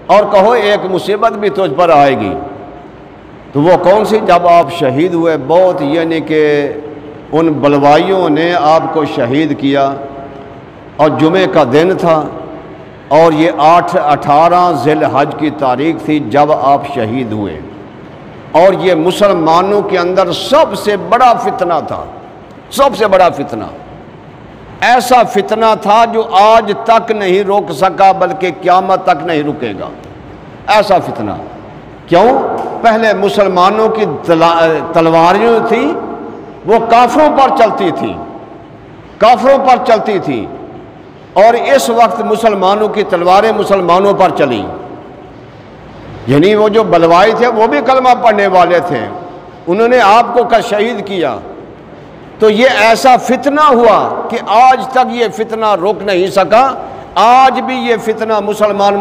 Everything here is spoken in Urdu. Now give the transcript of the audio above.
اور کہو ایک مصیبت بھی تجھ پر آئے گی۔ تو وہ کون سی؟ جب آپ شہید ہوئے، بہت یعنی کہ ان بلوائیوں نے آپ کو شہید کیا، اور جمعے کا دن تھا، اور یہ 18 ذی الحج کی تاریخ تھی جب آپ شہید ہوئے، اور یہ مسلمانوں کے اندر سب سے بڑا فتنہ تھا، سب سے بڑا فتنہ، ایسا فتنہ تھا جو آج تک نہیں روک سکا بلکہ قیامت تک نہیں رکے گا، ایسا فتنہ۔ کیوں؟ پہلے مسلمانوں کی تلواریاں تھیں، وہ کافروں پر چلتی تھی، کافروں پر چلتی تھی، اور اس وقت مسلمانوں کی تلواریں مسلمانوں پر چلیں، یعنی وہ جو بلوائی تھے وہ بھی کلمہ پڑھنے والے تھے، انہوں نے آپ کو شہید کیا۔ تو یہ ایسا فتنہ ہوا کہ آج تک یہ فتنہ رک نہیں سکا، آج بھی یہ فتنہ مسلمان